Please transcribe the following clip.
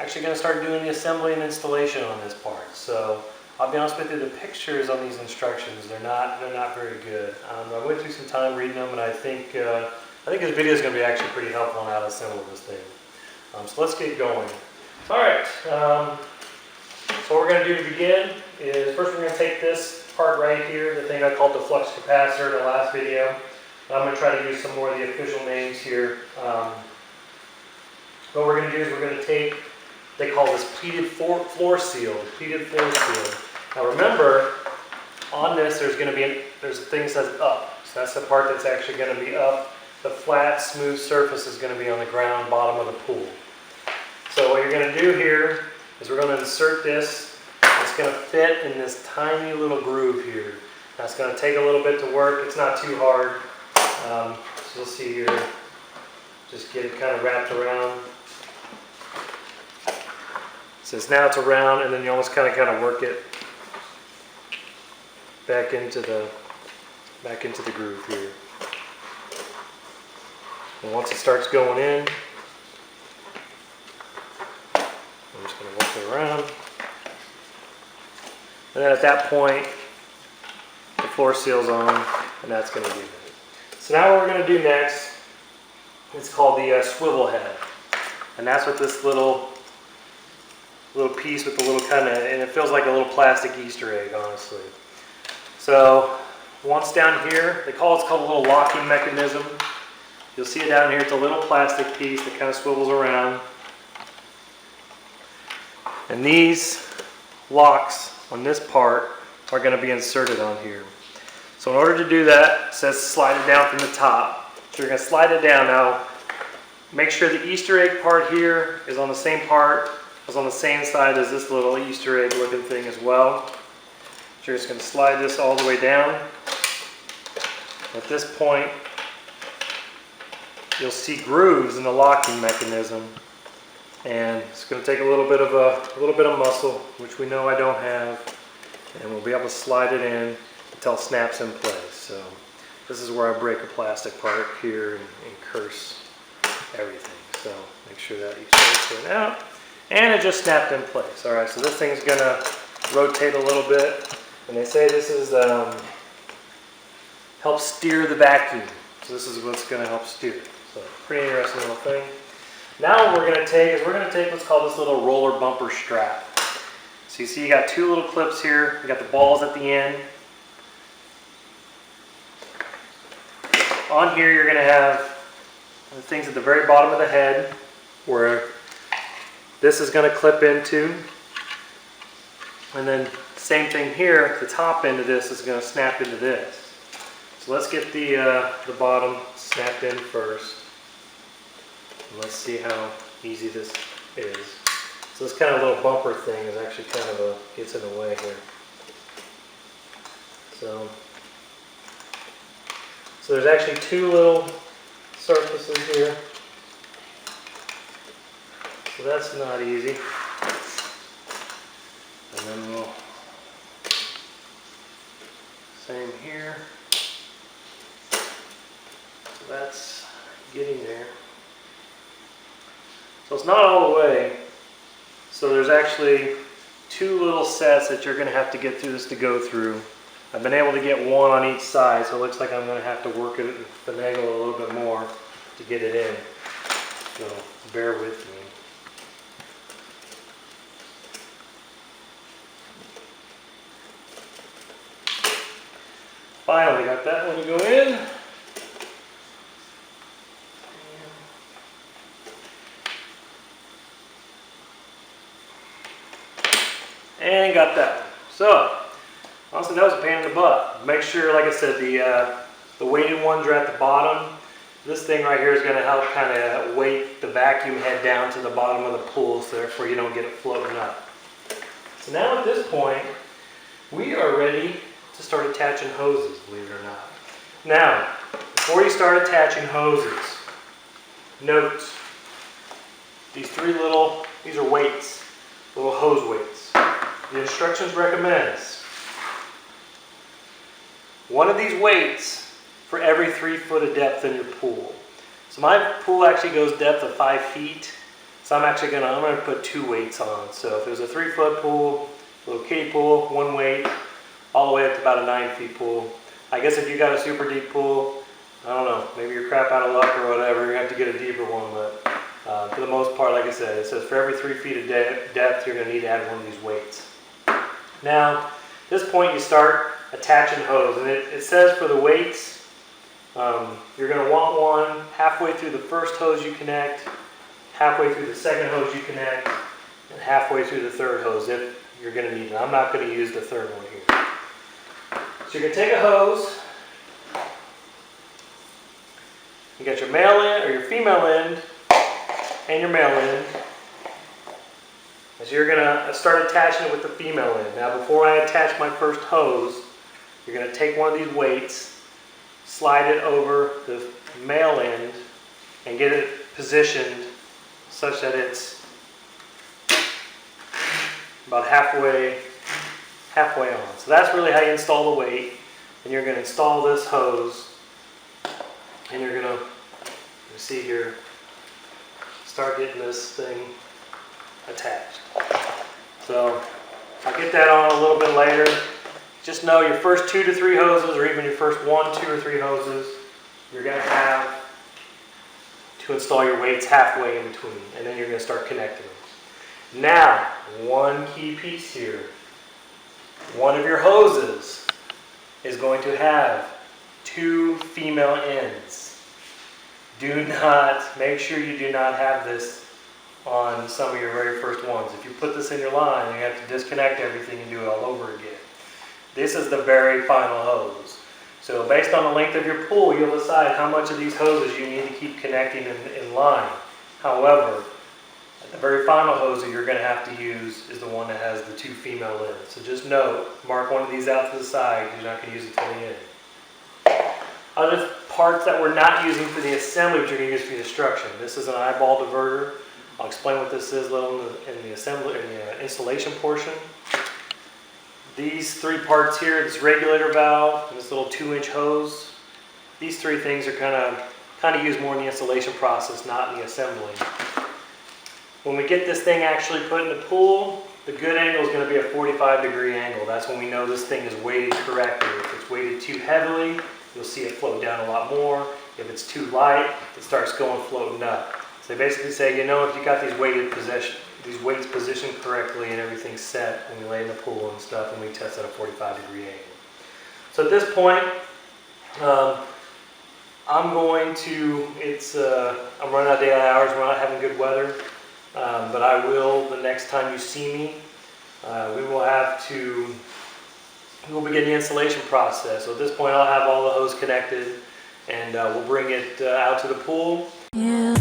actually going to start doing the assembly and installation on this part. So I'll be honest with you, the pictures on these instructions, they're not very good. I went through some time reading them, and I think this video is going to be actually pretty helpful on how to assemble this thing. So let's get going. All right. So what we're going to do to begin is first we're going to take this part right here, the thing I called the flux capacitor in the last video. I'm going to try to use some more of the official names here. What we're going to do is we're going to take, they call this pleated floor seal. Now remember, on this there's a thing that says up. So that's the part that's actually going to be up. The flat, smooth surface is going to be on the ground bottom of the pool. So what you're going to do here is we're going to insert this. It's going to fit in this tiny little groove here. Now it's going to take a little bit to work. It's not too hard. So you'll see here, just get it kind of wrapped around. Since now it's around, and then you almost kind of work it back into the groove here. And once it starts going in, I'm just going to work it around. And then at that point, the floor seal's on, and that's going to do it. So now what we're going to do next, it's called the swivel head. And that's what this little piece with the little and it feels like a little plastic Easter egg, honestly. So once down here, it's called a little locking mechanism. You'll see it down here. It's a little plastic piece that kind of swivels around. And these locks on this part are going to be inserted on here. So in order to do that, it says slide it down from the top. So you're going to slide it down. Now, make sure the Easter egg part here is on the same side as this little Easter egg looking thing as well. So you're just going to slide this all the way down. At this point, you'll see grooves in the locking mechanism, and it's going to take a little bit of muscle, which we know I don't have, and we'll be able to slide it in until it snaps in place. So this is where I break a plastic part here and curse everything. So make sure that you straighten it out, and it just snapped in place. All right, so this thing's going to rotate a little bit, and they say this is helps steer the vacuum. So this is what's going to help steer it. So pretty interesting little thing. Now what we're going to take is what's called this little roller bumper strap. So you see you got two little clips here. You got the balls at the end. On here you're going to have the things at the very bottom of the head where this is going to clip into. And then same thing here, the top end of this is going to snap into this. So let's get the bottom snapped in first. And let's see how easy this is. So this kind of little bumper thing is actually gets in the way here. So there's actually two little surfaces here. So that's not easy. And then we'll, same here. So that's getting there. So it's not all the way. So there's actually two little sets that you're going to have to get through this to go through. I've been able to get one on each side, so it looks like I'm going to have to work it and finagle a little bit more to get it in. So bear with me. Finally got that one to go in. And got that one. So, honestly, that was a pain in the butt. Make sure, like I said, the weighted ones are at the bottom. This thing right here is going to help kind of weight the vacuum head down to the bottom of the pool, so therefore you don't get it floating up. So now at this point, we are ready to start attaching hoses, believe it or not. Now, before you start attaching hoses, note these these are weights, little hose weights. The instructions recommends one of these weights for every 3 foot of depth in your pool. So my pool actually goes depth of 5 feet. So I'm gonna put 2 weights on. So if there's a 3-foot pool, a little kiddie pool, 1 weight, all the way up to about a 9-feet pool. I guess if you got a super deep pool, I don't know, maybe you're crap out of luck or whatever, you have to get a deeper one, but for the most part, like I said, it says for every 3 feet of depth, you're gonna need to add one of these weights. Now, at this point you start attaching hose, and it says for the weights, you're gonna want one halfway through the first hose you connect, halfway through the second hose you connect, and halfway through the third hose if you're gonna need it. I'm not gonna use the third one here. So you're gonna take a hose, you got your male end or your female end and your male end. So you're gonna start attaching it with the female end. Now before I attach my first hose, you're gonna take one of these weights, slide it over the male end, and get it positioned such that it's about halfway on. So that's really how you install the weight. And you're gonna install this hose, and you're gonna, you see here, start getting this thing attached. So I'll get that on a little bit later. Just know your first 2 to 3 hoses, or even your first 1, 2, or 3 hoses, you're gonna have to install your weights halfway in between, and then you're gonna start connecting them. Now, one key piece here. One of your hoses is going to have 2 female ends. Make sure you do not have this on some of your very first ones. If you put this in your line, you have to disconnect everything and do it all over again. This is the very final hose. So based on the length of your pool, you'll decide how much of these hoses you need to keep connecting in line. However, the very final hose that you're going to have to use is the one that has the 2 female ends. So just note, mark one of these out to the side because you're not going to use it till the end. Other parts that we're not using for the assembly, but you're going to use for the instruction. This is an eyeball diverter. I'll explain what this is a little in the assembly, in the installation portion. These 3 parts here, this regulator valve, and this little 2-inch hose. These 3 things are kind of used more in the installation process, not in the assembling. When we get this thing actually put in the pool, the good angle is going to be a 45-degree angle. That's when we know this thing is weighted correctly. If it's weighted too heavily, you'll see it float down a lot more. If it's too light, it starts going floating up. So they basically say, you know, if you got these weights positioned correctly and everything's set when you lay in the pool and stuff, and we test at a 45-degree angle. So at this point, I'm running out of daylight hours, we're not having good weather. But I will, the next time you see me, we'll begin the installation process. So at this point I'll have all the hose connected, and we'll bring it out to the pool. Yeah.